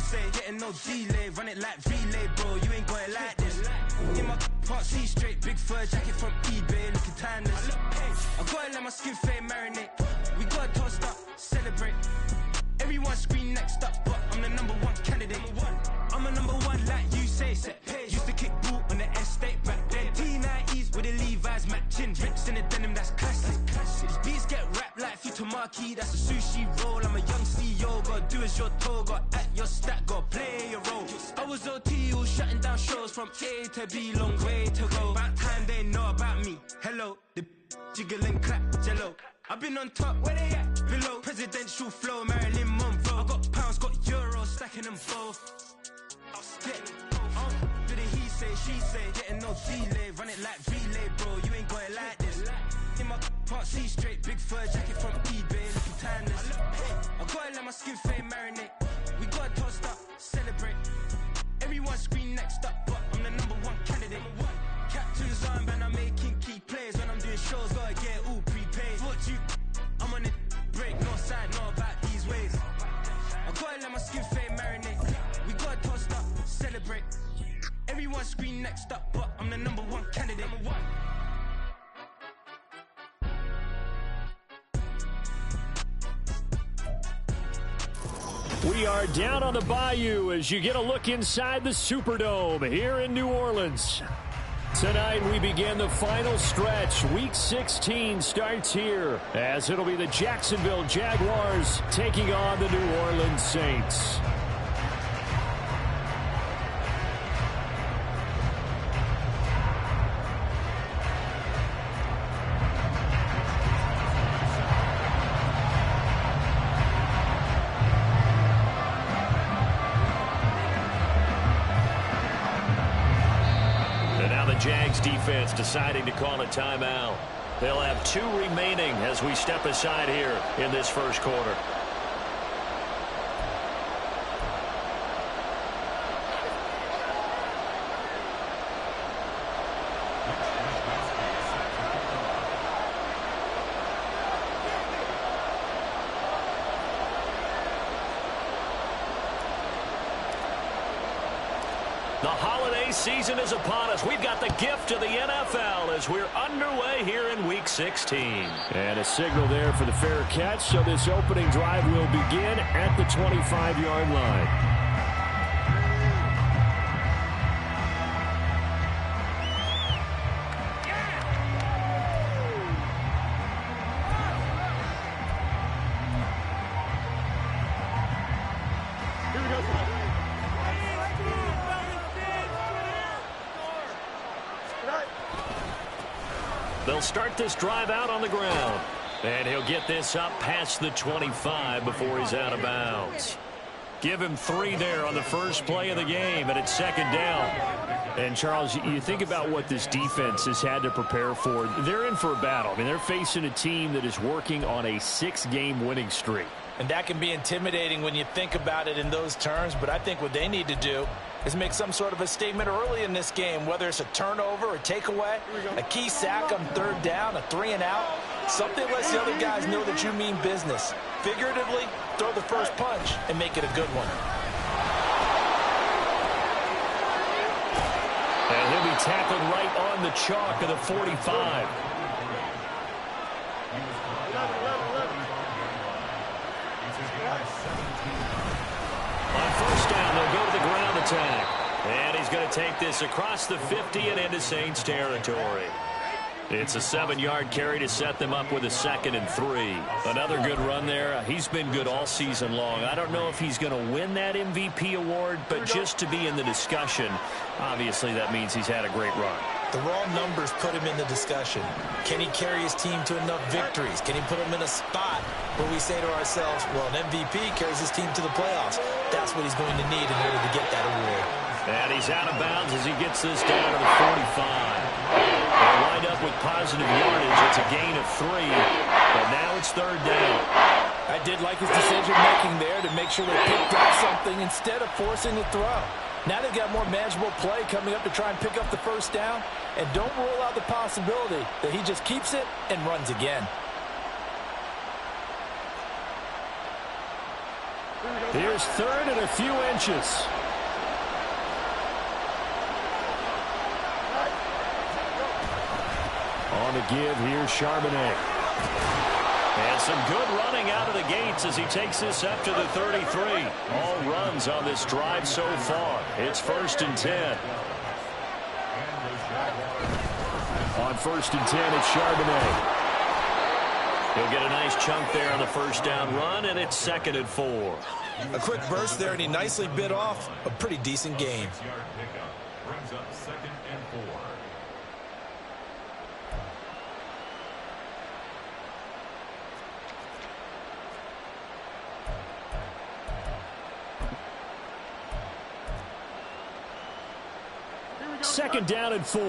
say, getting no delay. Run it like relay, bro, you ain't got it like this. In my can't see straight, big fur jacket from eBay, looking timeless. I gotta let my skin fade marinate. We gotta toast up, celebrate. Everyone scream next up, but I'm the #1 candidate. I'm a #1 like you say. Used to kick boot on the estate back then. T90s with the Levi's matching. Rips in the denim, that's classic. These beats get wrapped like Futamaki, that's a sushi roll. I'm a young CEO, gotta do as you're told. Gotta act your stat, gotta play your role. I was OT, all shutting down shows from A to B, long way to go. About time they know about me. Hello, the jiggle and clap, jello. I've been on top, where they at? Below, presidential flow, Marilyn Monroe. I got pounds, got euros, stacking them both. Do the he say, she say, getting no delay. Run it like relay, bro, you ain't got it like this. In my can't see straight, big fur jacket from eBay, looking timeless. I gotta let my skin fade marinate. We gotta toast up, celebrate. Everyone scream next up, but I'm the #1 candidate. Captain's armband, I'm making key plays. When I'm doing shows, gotta get all prepaid. What you, I'm on it, break, no side, know about these ways. I gotta let my skin fade marinate. We gotta toast up, celebrate. Everyone scream next up, but I'm the #1 candidate. We are down on the bayou as you get a look inside the Superdome here in New Orleans. Tonight we begin the final stretch. Week 16 starts here as it'll be the Jacksonville Jaguars taking on the New Orleans Saints. Jags defense deciding to call a timeout. They'll have 2 remaining as we step aside here in this first quarter. The holiday season is upon us. We've got the gift of the NFL as we're underway here in Week 16. And a signal there for the fair catch, so this opening drive will begin at the 25-yard line. They'll start this drive out on the ground. And he'll get this up past the 25 before he's out of bounds. Give him 3 there on the first play of the game, and it's second down. And, Charles, you think about what this defense has had to prepare for. They're in for a battle. I mean, they're facing a team that is working on a 6-game winning streak. And that can be intimidating when you think about it in those terms, but I think what they need to do is make some sort of a statement early in this game, whether it's a turnover, a takeaway, a key sack on 3rd down, a 3-and-out. Something lets the other guys know that you mean business. Figuratively, throw the first punch and make it a good one. And he'll be tackled right on the chalk of the 45. On first down, they'll go to the ground attack. And he's going to take this across the 50 and into Saints territory. It's a 7-yard carry to set them up with a 2nd and 3. Another good run there. He's been good all season long. I don't know if he's going to win that MVP award, but just to be in the discussion, obviously that means he's had a great run. The raw numbers put him in the discussion. Can he carry his team to enough victories? Can he put him in a spot where we say to ourselves, well, an MVP carries his team to the playoffs. That's what he's going to need in order to get that award. And he's out of bounds as he gets this down to the 45. They wind up with positive yardage. It's a gain of 3, but now it's 3rd down. I did like his decision-making there to make sure they picked up something instead of forcing the throw. Now they've got more manageable play coming up to try and pick up the first down. And don't rule out the possibility that he just keeps it and runs again. Here's third and a few inches. On the give, here's Charbonnet. And some good running out of the gates as he takes this up to the 33. All runs on this drive so far. It's 1st and 10. On 1st and 10, it's Charbonnet. He'll get a nice chunk there on the first down run, and it's 2nd and 4. A quick burst there, and he nicely bit off a pretty decent gain. Brings up 2nd and 4. Second down and 4.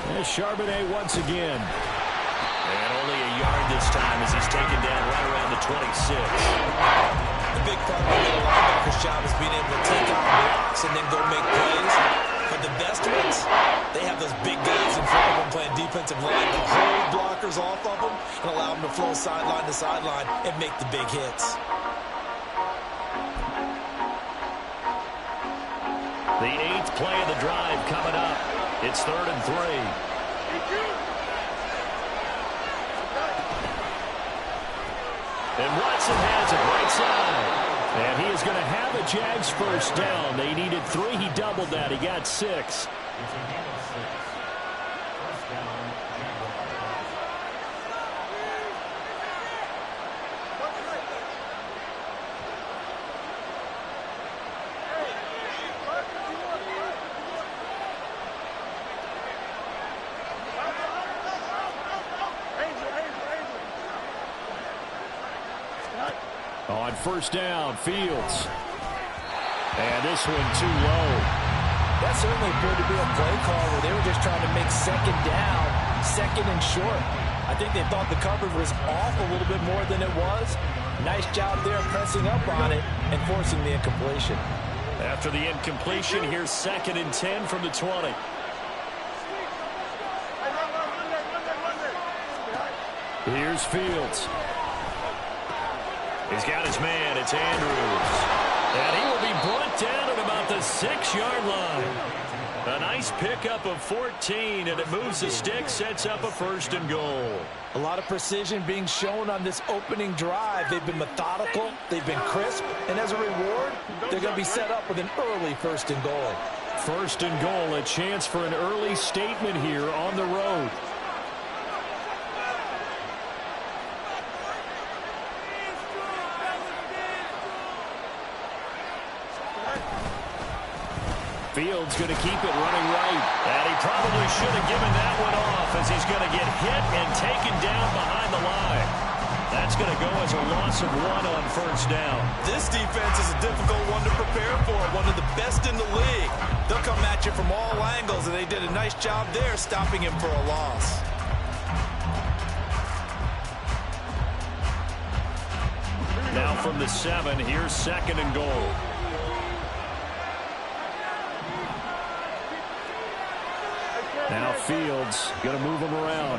There's Charbonnet once again. And only a yard this time as he's taken down right around the 26. The big part of the middle linebacker's job is being able to take out blocks and then go make plays. But the best ones, they have those big guys in front of them playing defensive line to hold blockers off of them and allow them to flow sideline to sideline and make the big hits. The 8th play of the drive coming up. It's 3rd and 3. And Watson has it right side. And he is going to have a Jags first down. They needed 3. He doubled that. He got 6. On first down, Fields. And this one too low. That certainly appeared to be a play call where they were just trying to make 2nd down, 2nd and short. I think they thought the coverage was off a little bit more than it was. Nice job there pressing up on it and forcing the incompletion. After the incompletion, here's 2nd and 10 from the 20. Here's Fields. He's got his man. It's Andrews. And he will be brought down at about the 6-yard line. A nice pickup of 14, and it moves the stick, sets up a 1st and goal. A lot of precision being shown on this opening drive. They've been methodical, they've been crisp, and as a reward, they're going to be set up with an early 1st and goal. 1st and goal, a chance for an early statement here on the road. Fields going to keep it running right. And he probably should have given that one off as he's going to get hit and taken down behind the line. That's going to go as a loss of 1 on first down. This defense is a difficult one to prepare for, one of the best in the league. They'll come at you from all angles, and they did a nice job there stopping him for a loss. Now from the 7, here's 2nd and goal. Now Fields going to move him around.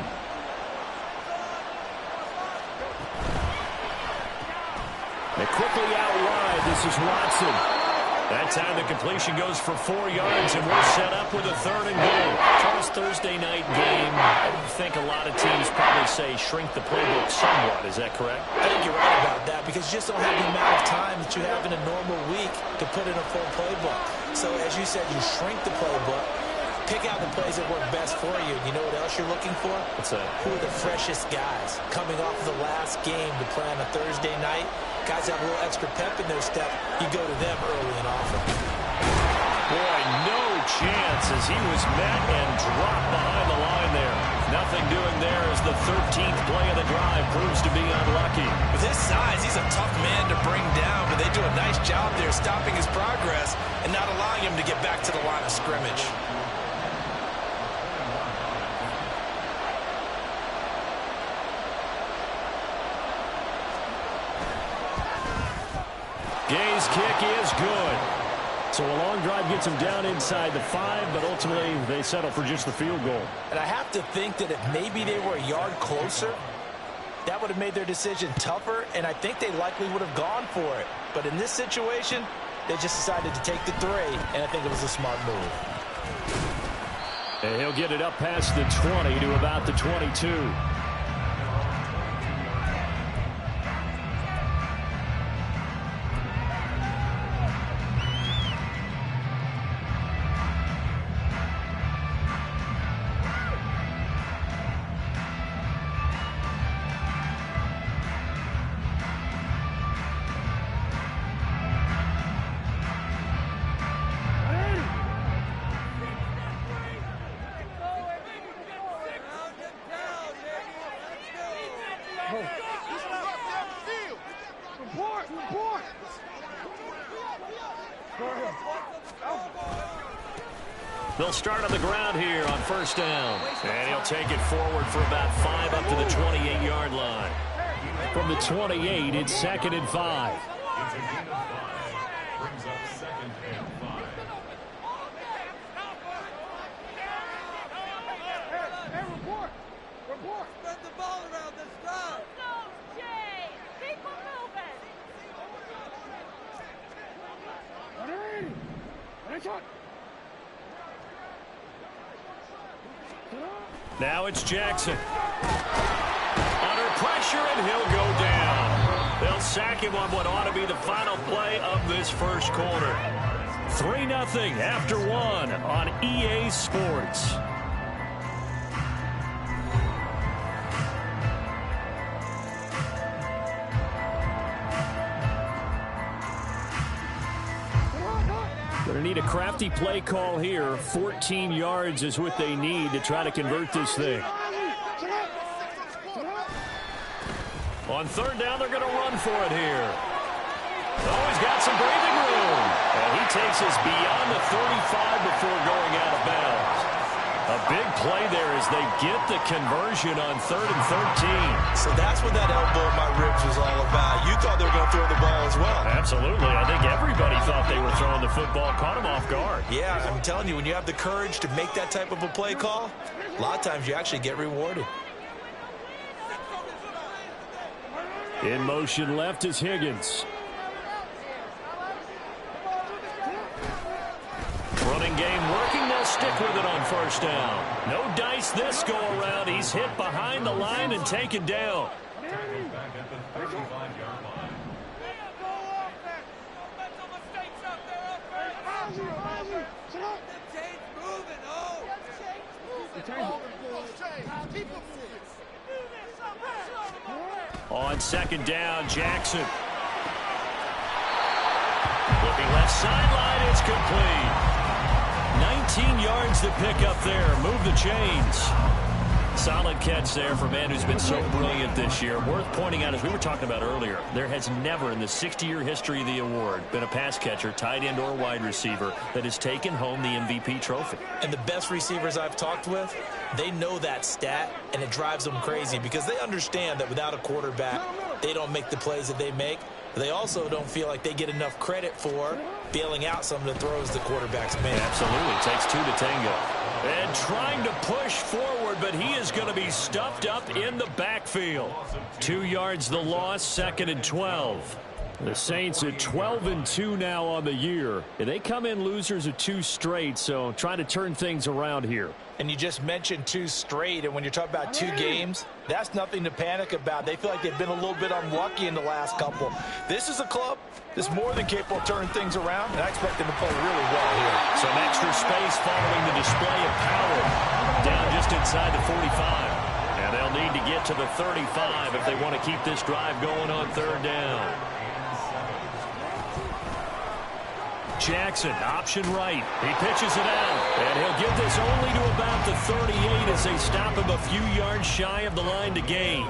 They quickly out wide. This is Watson. That time the completion goes for 4 yards, and we're set up with a 3rd and goal. Charles, Thursday night game, I think a lot of teams probably say shrink the playbook somewhat. Is that correct? I think you're right about that because you just don't have the amount of time that you have in a normal week to put in a full playbook. So as you said, you shrink the playbook. Pick out the plays that work best for you. You know what else you're looking for? What's that? Who are the freshest guys coming off of the last game to play on a Thursday night? Guys have a little extra pep in their step. You go to them early and often. Boy, no chance as he was met and dropped behind the line there. Nothing doing there as the 13th play of the drive proves to be unlucky. With his size, he's a tough man to bring down, but they do a nice job there stopping his progress and not allowing him to get back to the line of scrimmage. Gay's kick is good. So a long drive gets them down inside the 5, but ultimately they settle for just the field goal. And I have to think that if maybe they were a yard closer, that would have made their decision tougher, and I think they likely would have gone for it. But in this situation, they just decided to take the 3, and I think it was a smart move. And he'll get it up past the 20 to about the 22. They'll start on the ground here on first down. And he'll take it forward for about 5 up to the 28-yard line. From the 28, it's 2nd and 5. It's a gain of 5. Brings up 2nd and 5. Hey, report! Report! Spread the ball around this drive. Go, Jay! Keep them moving! Now it's Jackson. Under pressure, and he'll go down. They'll sack him on what ought to be the final play of this first quarter. 3-0 after 1 on EA Sports. Going to need a crafty play call here. 14 yards is what they need to try to convert this thing. On third down, they're going to run for it here. Oh, he's got some breathing room. And he takes us beyond the 35 before going out of bounds. A big play there as they get the conversion on 3rd and 13. So that's what that elbow in my ribs was all about. You thought they were going to throw the ball as well. Absolutely. I think everybody thought they were throwing the football, caught him off guard. Yeah, I'm telling you, when you have the courage to make that type of a play call, a lot of times you actually get rewarded. In motion left is Higgins. Running game working. They'll stick with it on first down. No dice this go around. He's hit behind the line and taken down. Tackled back at the 35-yard line. On second down, Jackson. Looking left sideline, it's complete. 19 yards to pick up there. Move the chains. Solid catch there for a man who's been so brilliant this year. Worth pointing out, as we were talking about earlier, there has never in the 60-year history of the award been a pass catcher, tight end, or wide receiver that has taken home the MVP trophy. And the best receivers I've talked with, they know that stat, and it drives them crazy because they understand that without a quarterback, they don't make the plays that they make. They also don't feel like they get enough credit for bailing out some of the throws the quarterbacks make. Absolutely. It takes 2 to tango. And trying to push forward, but he is going to be stuffed up in the backfield. 2 yards the loss, 2nd and 12. The Saints at 12-2 now on the year. They come in losers of 2 straight, so trying to turn things around here. And you just mentioned 2 straight, and when you're talking about 2 games, that's nothing to panic about. They feel like they've been a little bit unlucky in the last couple. This is a club that's more than capable of turning things around, and I expect them to play really well here. Some extra space following the display of power down just inside the 45. And they'll need to get to the 35 if they want to keep this drive going on third down. Jackson, option right. He pitches it out, and he'll get this only to about the 38 as they stop him a few yards shy of the line to gain.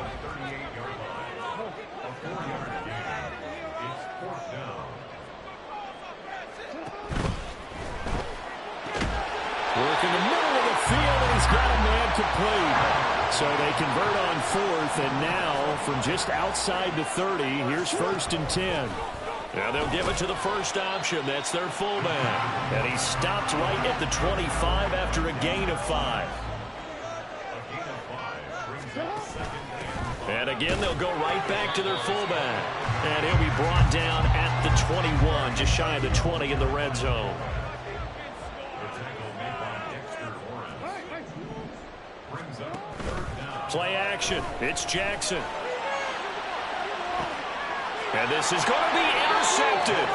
Work in the middle of the field, and he's got a man complete. So they convert on 4th, and now from just outside the 30, here's 1st and 10. Now they'll give it to the first option. That's their fullback. And he stopped right at the 25 after a gain of 5. And again, they'll go right back to their fullback. And he'll be brought down at the 21, just shy of the 20 in the red zone. Play action. It's Jackson. And this is going to be intercepted.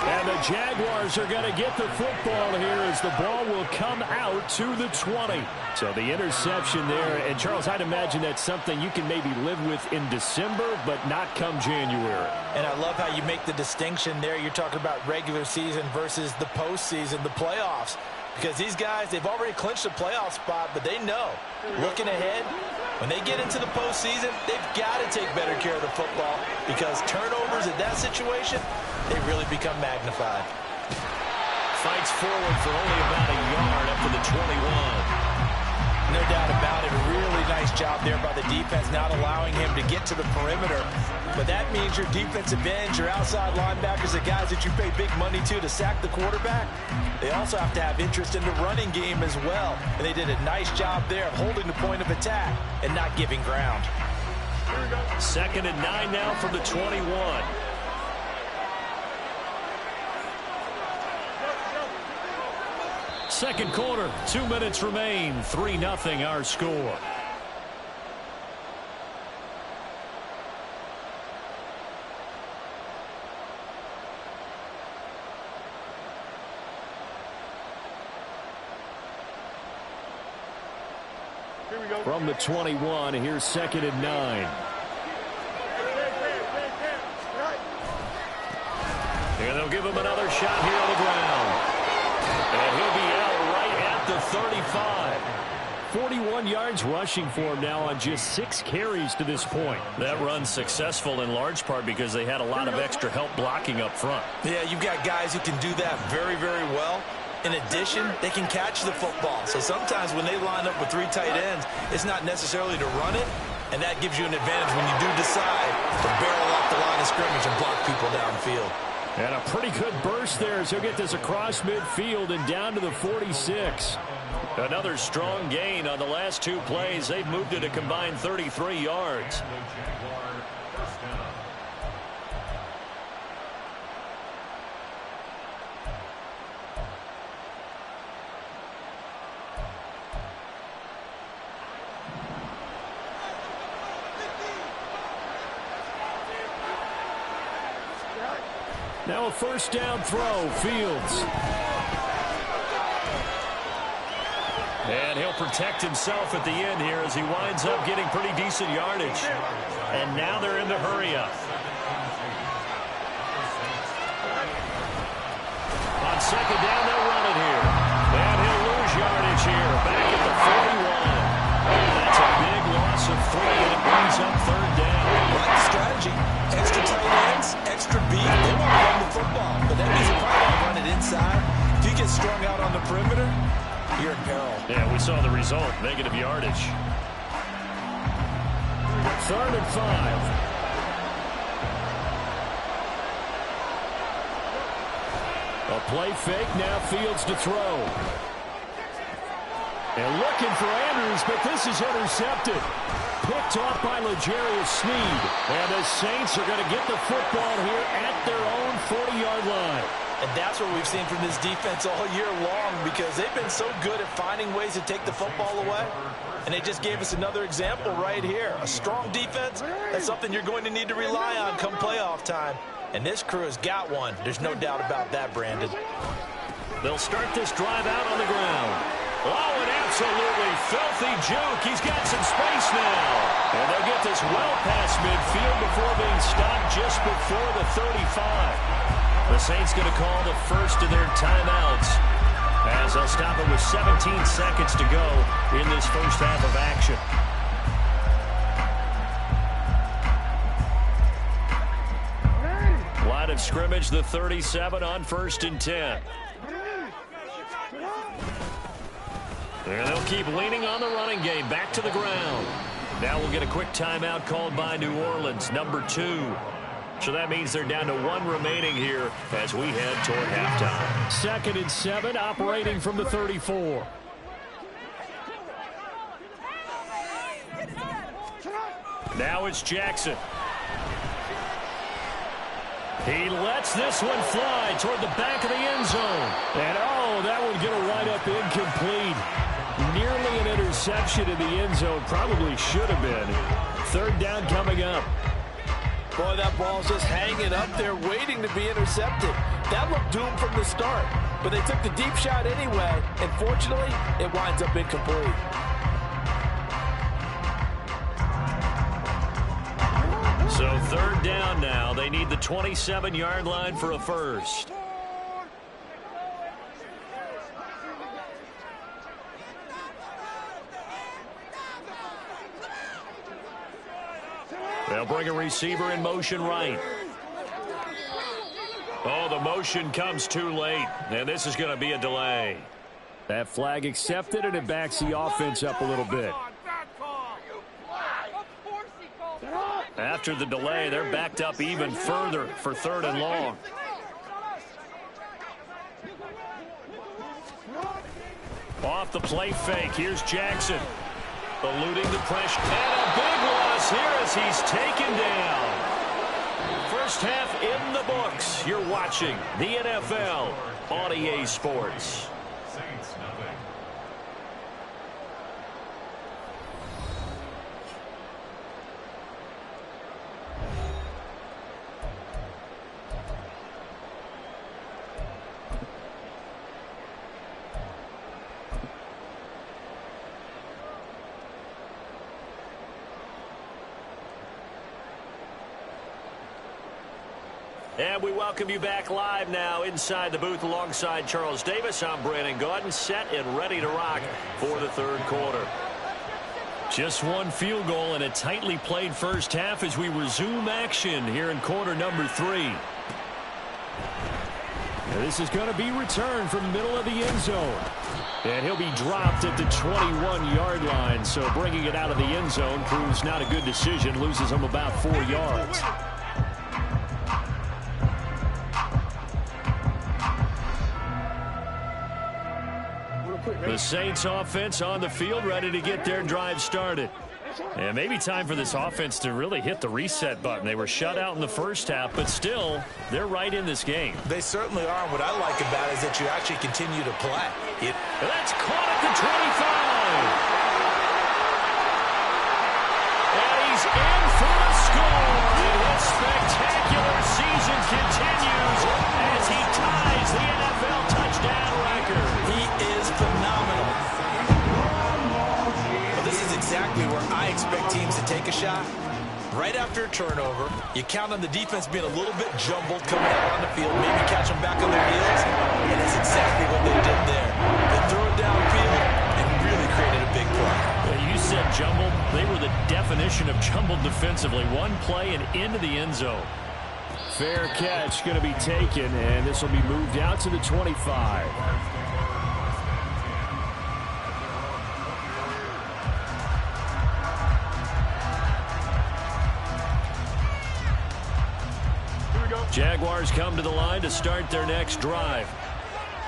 And the Jaguars are going to get the football here as the ball will come out to the 20. So the interception there. And, Charles, I'd imagine that's something you can maybe live with in December, but not come January. And I love how you make the distinction there. You're talking about regular season versus the postseason, the playoffs. Because these guys, they've already clinched a playoff spot, but they know, looking ahead, when they get into the postseason, they've got to take better care of the football because turnovers in that situation, they really become magnified. Fights forward for only about a yard up to the 21. No doubt about it. Really nice job there by the defense, not allowing him to get to the perimeter. But that means your defensive ends, your outside linebackers, the guys that you pay big money to sack the quarterback, they also have to have interest in the running game as well. And they did a nice job there of holding the point of attack and not giving ground. 2nd and 9 now from the 21. Second quarter, 2 minutes remain. 3-0 our score. From the 21, here's 2nd and 9. And they'll give him another shot here on the ground. And he'll be out right at the 35. 41 yards rushing for him now on just 6 carries to this point. That run's successful in large part because they had a lot of extra help blocking up front. Yeah, you've got guys who can do that very, very well. In addition, they can catch the football. So sometimes when they line up with 3 tight ends, it's not necessarily to run it, and that gives you an advantage when you do decide to barrel off the line of scrimmage and block people downfield. And a pretty good burst there as he'll get this across midfield and down to the 46. Another strong gain on the last 2 plays. They've moved it a combined 33 yards. Now a first down throw, Fields. And he'll protect himself at the end here as he winds up getting pretty decent yardage. And now they're in the hurry up. On 2nd down, they'll run it here. And he'll lose yardage here. Back at the 41. That's a big loss of 3, and it brings up 3rd down. Right strategy. Extra tight ends, extra beat. They want to run the football, but that means they probably want to run it inside. If you get strung out on the perimeter, you're in peril. Yeah, we saw the result. Negative yardage. 3rd and 5. A play fake, now Fields to throw. And looking for Andrews, but this is intercepted. Picked off by L'Jarius Sneed. And the Saints are going to get the football here at their own 40-yard line. And that's what we've seen from this defense all year long because they've been so good at finding ways to take the football away. And they just gave us another example right here. A strong defense, that's something you're going to need to rely on come playoff time. And this crew has got one. There's no doubt about that, Brandon. They'll start this drive out on the ground. Oh, an absolutely filthy juke. He's got some space now. And they'll get this well past midfield before being stopped just before the 35. The Saints going to call the first of their timeouts as they'll stop it with 17 seconds to go in this first half of action. Line of scrimmage, the 37 on 1st and 10. And they'll keep leaning on the running game. Back to the ground. Now we'll get a quick timeout called by New Orleans, number 2. So that means they're down to 1 remaining here as we head toward halftime. 2nd and 7, operating from the 34. Now it's Jackson. He lets this one fly toward the back of the end zone. And, oh, that would get a wide-up incomplete. Nearly an interception in the end zone. Probably should have been. 3rd down coming up. Boy, that ball's just hanging up there waiting to be intercepted. That looked doomed from the start. But they took the deep shot anyway. And fortunately, it winds up incomplete. So 3rd down now. They need the 27-yard line for a first. They'll bring a receiver in motion right. Oh, the motion comes too late, and this is going to be a delay. That flag accepted, and it backs the offense up a little bit. After the delay, they're backed up even further for 3rd and long. Off the play fake, here's Jackson. Eluding the pressure, and a big loss here as he's taken down. First half in the books. You're watching the NFL on EA Sports. Saints nothing. And we welcome you back live now inside the booth alongside Charles Davis. I'm Brandon Gaudin, set and ready to rock for the 3rd quarter. Just 1 field goal and a tightly played first half as we resume action here in quarter number 3. Now this is going to be returned from the middle of the end zone. And he'll be dropped at the 21-yard line. So bringing it out of the end zone proves not a good decision. Loses him about 4 yards. The Saints offense on the field, ready to get their drive started. And maybe time for this offense to really hit the reset button. They were shut out in the first half, but still, they're right in this game. They certainly are. What I like about it is that you actually continue to play. That's caught at the 25. And he's in for a score. And his spectacular season continues as he ties the NFL touchdown record. He is phenomenal. Well, this is exactly where I expect teams to take a shot. Right after a turnover, you count on the defense being a little bit jumbled coming out on the field, maybe catch them back on their heels, and that's exactly what they did there. They threw it downfield and really created a big play. Well, you said jumbled. They were the definition of jumbled defensively. One play and into the end zone. Fair catch going to be taken, and this will be moved out to the 25. Jaguars come to the line to start their next drive.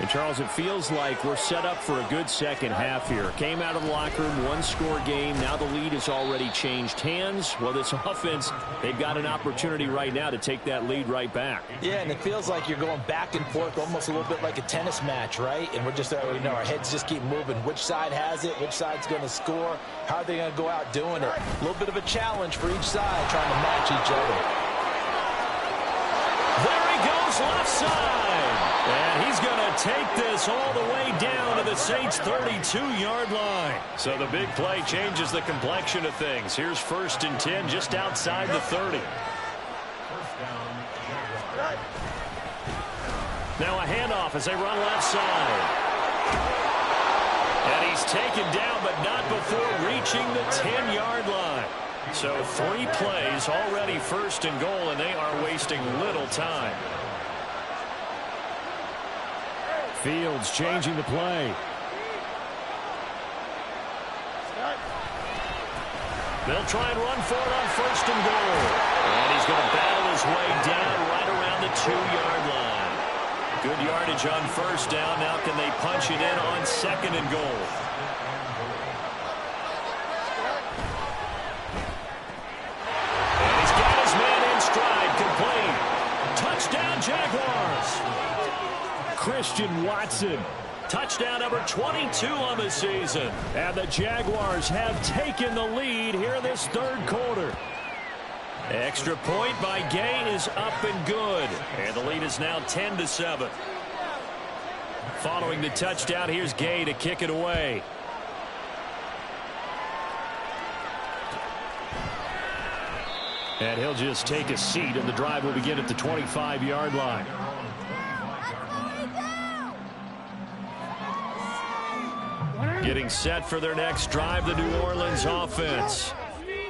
And, Charles, it feels like we're set up for a good second half here. Came out of the locker room, 1-score game. Now the lead has already changed hands. Well, this offense, they've got an opportunity right now to take that lead right back. Yeah, and it feels like you're going back and forth almost a little bit like a tennis match, right? And we're just, our heads just keep moving. Which side has it? Which side's going to score? How are they going to go out doing it? A little bit of a challenge for each side trying to match each other. There he goes left side. And he's going to take this all the way down to the Saints' 32-yard line. So the big play changes the complexion of things. Here's 1st and 10 just outside the 30. Now a handoff as they run left side. And he's taken down, but not before reaching the 10-yard line. So 3 plays already 1st and goal, and they are wasting little time. Fields changing the play. They'll try and run for it on 1st and goal. And he's going to battle his way down right around the 2-yard line. Good yardage on 1st down. Now can they punch it in on 2nd and goal? And he's got his man in stride, complete. Touchdown, Jaguars. Christian Watson. Touchdown number 22 on the season. And the Jaguars have taken the lead here in this 3rd quarter. Extra point by Gay is up and good. And the lead is now 10-7. Following the touchdown, here's Gay to kick it away. And he'll just take a seat, and the drive will begin at the 25-yard line. Getting set for their next drive, the New Orleans offense.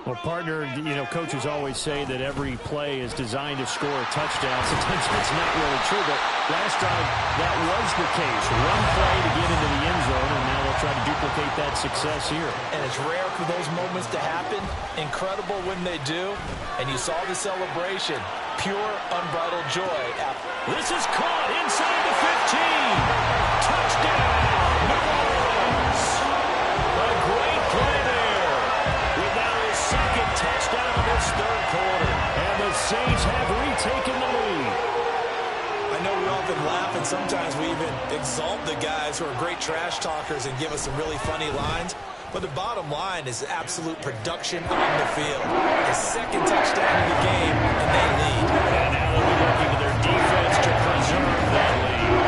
Well, partner, coaches always say that every play is designed to score a touchdown. Sometimes that's not really true, but last drive, that was the case. One play to get into the end zone, and now they'll try to duplicate that success here. And it's rare for those moments to happen. Incredible when they do. And you saw the celebration. Pure, unbridled joy. This is caught inside the 15. Touchdown, New Orleans. A great play there. With now his 2nd touchdown of this 3rd quarter. And the Saints have retaken the lead. I know we often laugh, and sometimes we even exalt the guys who are great trash talkers and give us some really funny lines. But the bottom line is absolute production on the field. His 2nd touchdown of the game, and they lead. And now they'll be looking to their defense to preserve that lead.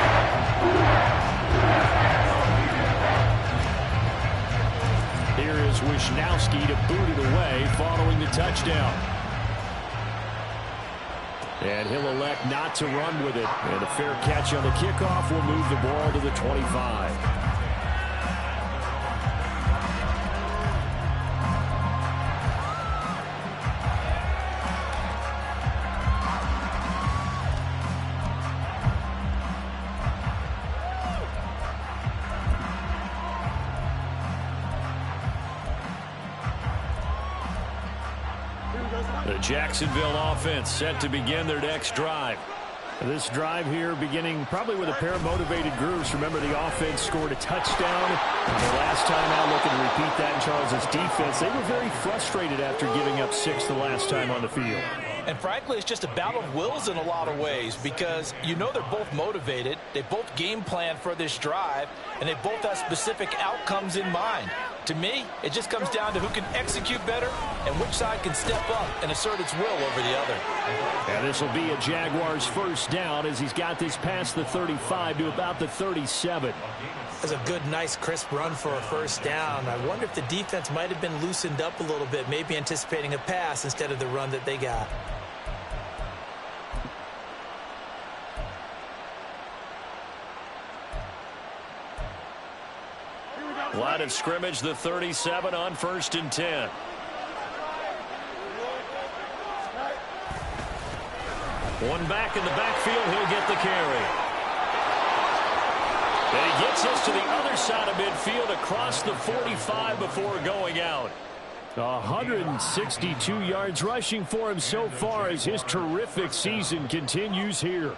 Here is Wisnowski to boot it away following the touchdown. And he'll elect not to run with it. And a fair catch on the kickoff will move the ball to the 25. The Jacksonville offense set to begin their next drive. This drive here beginning probably with a pair of motivated groups. Remember, the offense scored a touchdown. And the last time out, looking to repeat that in Charles' defense. They were very frustrated after giving up 6 the last time on the field. And frankly, it's just a battle of wills in a lot of ways, because they're both motivated, they both game plan for this drive, and they both have specific outcomes in mind. To me, it just comes down to who can execute better and which side can step up and assert its will over the other. And this will be a Jaguars 1st down as he's got this past the 35 to about the 37. That's a good, nice, crisp run for a 1st down. I wonder if the defense might have been loosened up a little bit, maybe anticipating a pass instead of the run that they got. Line of scrimmage, the 37 on 1st and 10. One back in the backfield, he'll get the carry. And he gets us to the other side of midfield across the 45 before going out. 162 yards rushing for him so far as his terrific season continues here.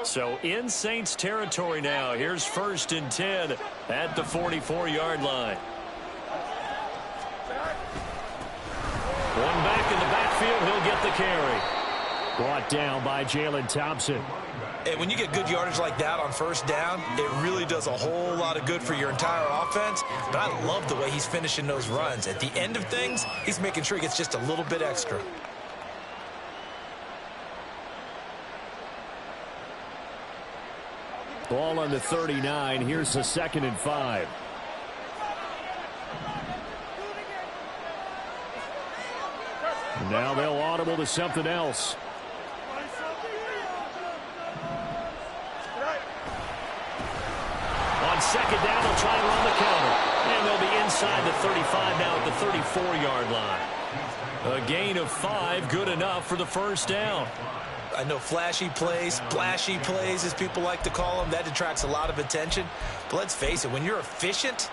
So in Saints territory now. Here's 1st and 10 at the 44-yard line. One back in the backfield. He'll get the carry. Brought down by Jalen Thompson. And when you get good yardage like that on 1st down, it really does a whole lot of good for your entire offense. But I love the way he's finishing those runs. At the end of things, he's making sure he gets just a little bit extra. Ball on the 39. Here's a 2nd and 5. Now they'll audible to something else. On 2nd down, they'll try and run the counter. And they'll be inside the 35 now at the 34-yard line. A gain of 5, good enough for the first down. I know flashy plays, splashy plays, as people like to call them, that attracts a lot of attention. But let's face it, when you're efficient,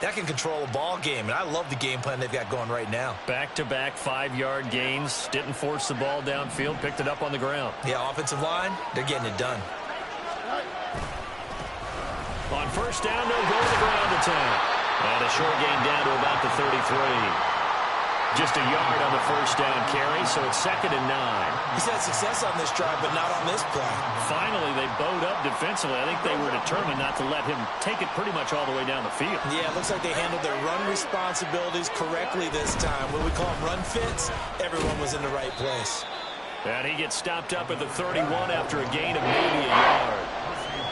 that can control a ball game, and I love the game plan they've got going right now. Back-to-back 5-yard gains, didn't force the ball downfield, picked it up on the ground. Yeah, offensive line, they're getting it done. On first down, they'll go to the ground attack. And a short gain down to about the 33. Just a yard on the first down carry, so it's 2nd and 9. He's had success on this drive, but not on this play. Finally, they bowed up defensively. I think they were determined not to let him take it pretty much all the way down the field. Yeah, it looks like they handled their run responsibilities correctly this time. When we call them run fits, everyone was in the right place. And he gets stopped up at the 31 after a gain of maybe a yard.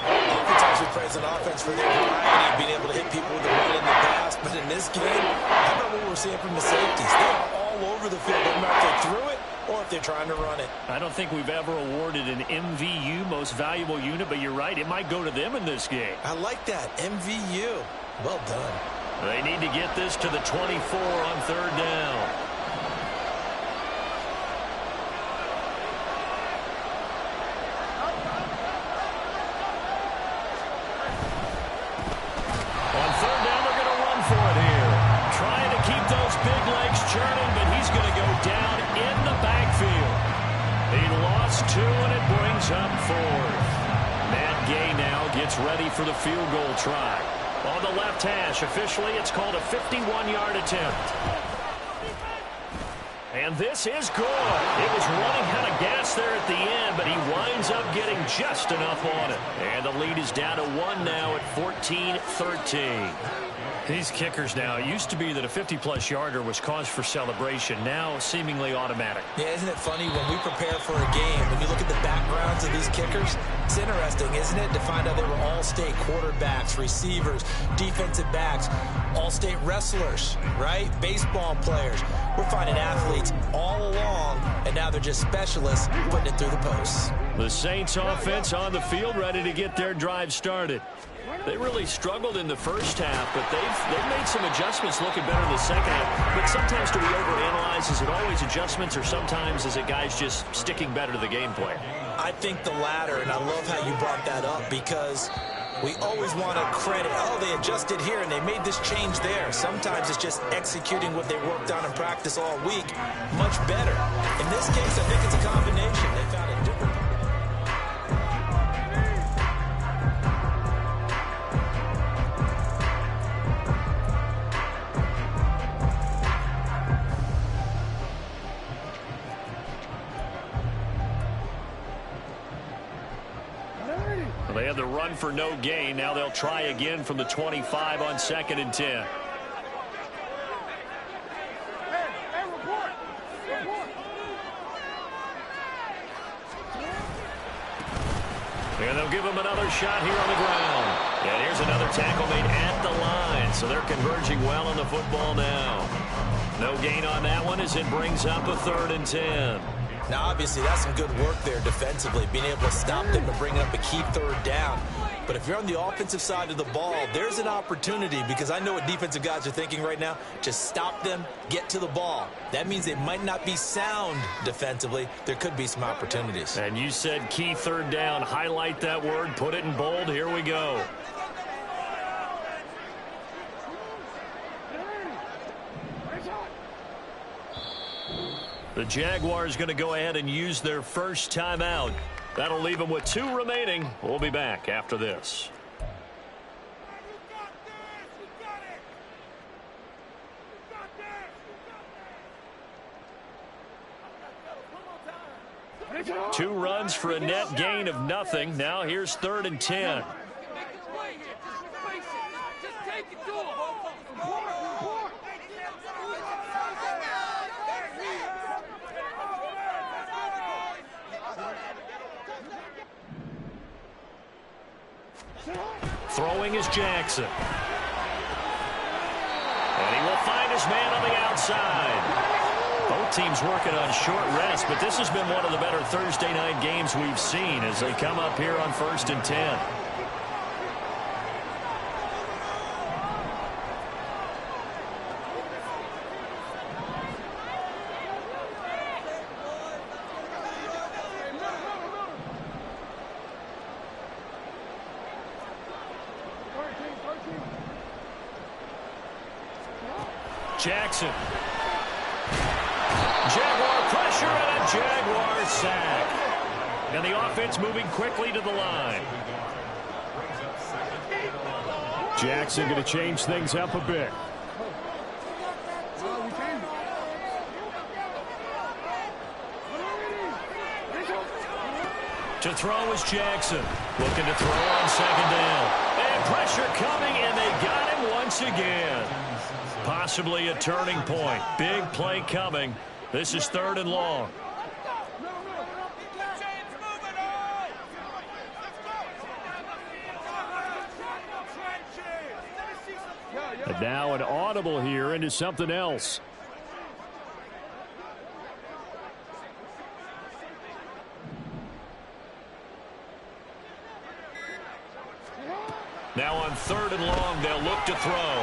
Offense actually praise an offense for their variety, being able to hit people with the run in the pass. But in this game, how about what we're seeing from the safeties? They are all over the field, no matter if they threw it or if they're trying to run it. I don't think we've ever awarded an MVU, most valuable unit, but you're right, it might go to them in this game. I like that, MVU. Well done. They need to get this to the 24 on 3rd down. Churning, but he's going to go down in the backfield. He lost 2, and it brings up 4th. Matt Gay now gets ready for the field goal try. On the left hash, officially, it's called a 51-yard attempt. And this is good. It was running out of gas there at the end, but he winds up getting just enough on it. And the lead is down to 1 now at 14-13. These kickers now, it used to be that a 50-plus yarder was cause for celebration. Now, seemingly automatic. Yeah, isn't it funny when we prepare for a game, when you look at the backgrounds of these kickers, it's interesting, isn't it, to find out they were all-state quarterbacks, receivers, defensive backs, all-state wrestlers, right? Baseball players. We're finding athletes all along, and now they're just specialists putting it through the posts. The Saints offense on the field, ready to get their drive started. They really struggled in the first half, but they've made some adjustments looking better in the second half. But sometimes do we overanalyze? Is it always adjustments, or sometimes is it guys just sticking better to the game plan? I think the latter, and I love how you brought that up, because we always want to credit, oh, they adjusted here and they made this change there. Sometimes it's just executing what they worked on in practice all week much better. In this case, I think it's a combination. They found a different... They had the run for no gain. Now they'll try again from the 25 on 2nd and 10. Hey, report! And they'll give him another shot here on the ground. And here's another tackle made at the line. So they're converging well on the football now. No gain on that one as it brings up a 3rd and 10. Now, obviously, that's some good work there defensively, being able to stop them and bring up a key 3rd down. But if you're on the offensive side of the ball, there's an opportunity, because I know what defensive guys are thinking right now. Just stop them, get to the ball. That means they might not be sound defensively. There could be some opportunities. And you said key 3rd down. Highlight that word, put it in bold. Here we go. The Jaguars going to go ahead and use their first timeout. That'll leave them with 2 remaining. We'll be back after this. Two runs for a net gain of nothing. Now here's 3rd and 10. Throwing is Jackson. And he will find his man on the outside. Both teams working on short rest, but this has been one of the better Thursday night games we've seen as they come up here on 1st and 10. Jackson. Jaguar pressure and a Jaguar sack. And the offense moving quickly to the line. Jackson going to change things up a bit. To throw is Jackson. Looking to throw on second down. And pressure coming, and they got him once again. Possibly a turning point. Big play coming. This is 3rd and long. And now an audible here into something else. Now on 3rd and long, they'll look to throw.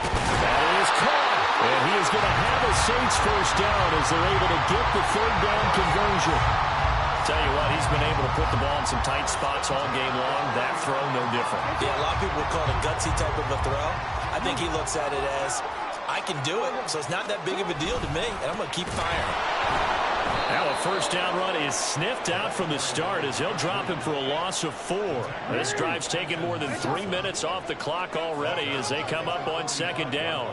That is caught. And he is going to have a Saints first down as they're able to get the 3rd down conversion. Tell you what, he's been able to put the ball in some tight spots all game long. That throw, no different. Yeah, a lot of people would call it a gutsy type of a throw. I think he looks at it as, I can do it, so it's not that big of a deal to me, and I'm going to keep firing. Now a first down run is sniffed out from the start as he'll drop him for a loss of 4. This drive's taken more than 3 minutes off the clock already as they come up on 2nd down.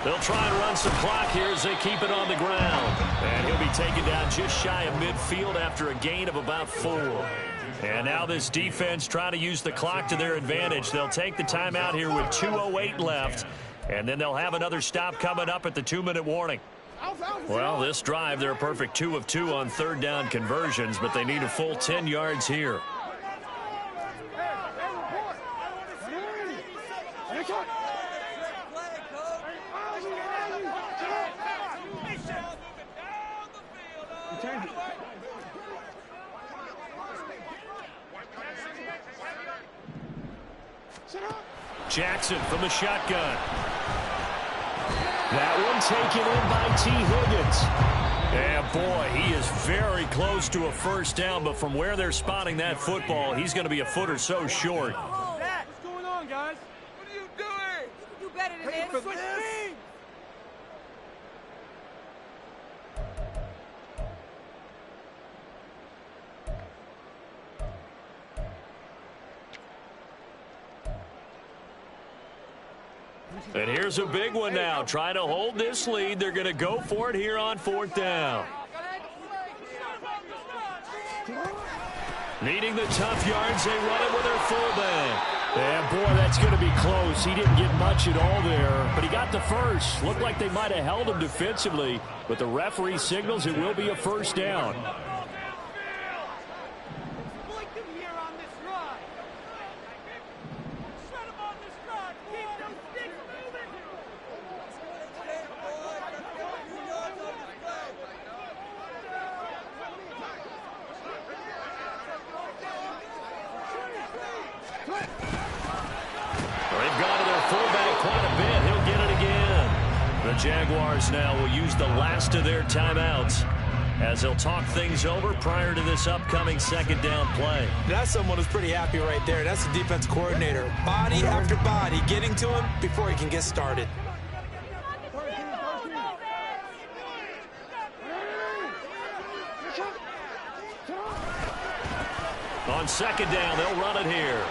They'll try and run some clock here as they keep it on the ground. And he'll be taken down just shy of midfield after a gain of about 4. And now this defense trying to use the clock to their advantage. They'll take the timeout here with 2:08 left. And then they'll have another stop coming up at the 2-minute warning. Well, this drive, they're a perfect 2 of 2 on 3rd down conversions, but they need a full 10 yards here. Jackson from the shotgun. That one taken in by T. Higgins. And boy, he is very close to a first down, but from where they're spotting that football, he's going to be a foot or so short. What's going on, guys? What are you doing? You do better than this. Switch teams. And here's a big one now. Trying to hold this lead. They're going to go for it here on 4th down. Needing the tough yards, they run it with their fullback. And boy, that's going to be close. He didn't get much at all there, but he got the first. Looked like they might have held him defensively, but the referee signals it will be a first down. Jaguars now will use the last of their timeouts as they'll talk things over prior to this upcoming 2nd down play. That's someone who's pretty happy right there. That's the defense coordinator. Body after body getting to him before he can get started. On 2nd down, they'll run it here.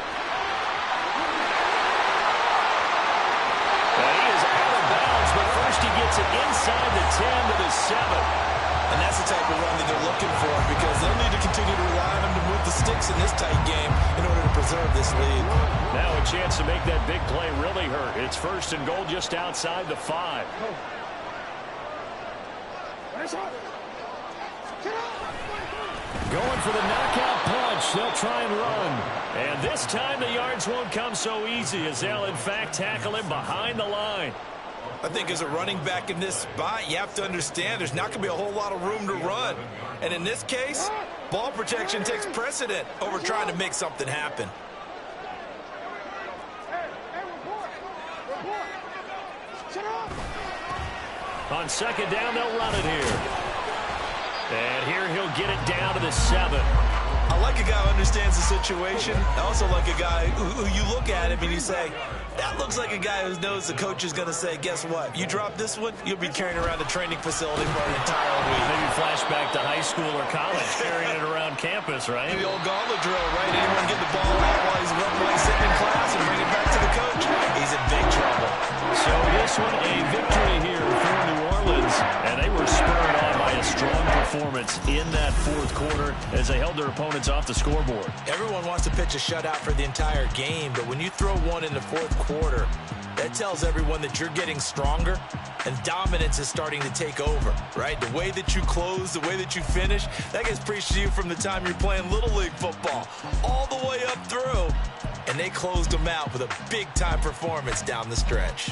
But first he gets it inside the 10 to the 7. And that's the type of run that they're looking for because they'll need to continue to rely on him to move the sticks in this tight game in order to preserve this lead. Now a chance to make that big play really hurt. It's 1st and goal just outside the 5. Going for the knockout punch. They'll try and run. And this time the yards won't come so easy as they'll in fact tackle him behind the line. I think as a running back in this spot, you have to understand there's not going to be a whole lot of room to run. And in this case, Ball protection takes precedent over trying to make something happen. On second down, they'll run it here. And here he'll get it down to the 7. I like a guy who understands the situation. I also like a guy who you look at him and you say, that looks like a guy who knows the coach is going to say, guess what? You drop this one, you'll be carrying around the training facility for an entire week. Maybe flashback to high school or college, carrying it around campus, right? The old gauntlet drill, right? Anyone get the ball out while he's sitting in class and bring it back to the coach? He's in big trouble. So this one, a victory here for New Orleans, and they were spurred on by a strong performance in that fourth quarter as they held their opponents off the scoreboard. Everyone wants to pitch a shutout for the entire game, but when you throw one in the fourth quarter, that tells everyone that you're getting stronger and dominance is starting to take over, right? The way that you close, the way that you finish, that gets preached to you from the time you're playing Little League football all the way up through, and they closed them out with a big-time performance down the stretch.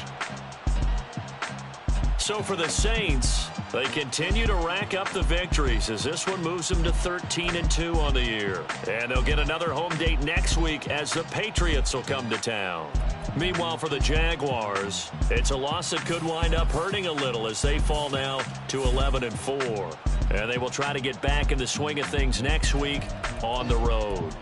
So for the Saints, they continue to rack up the victories as this one moves them to 13-2 on the year. And they'll get another home date next week as the Patriots will come to town. Meanwhile, for the Jaguars, it's a loss that could wind up hurting a little as they fall now to 11-4. And they will try to get back in the swing of things next week on the road.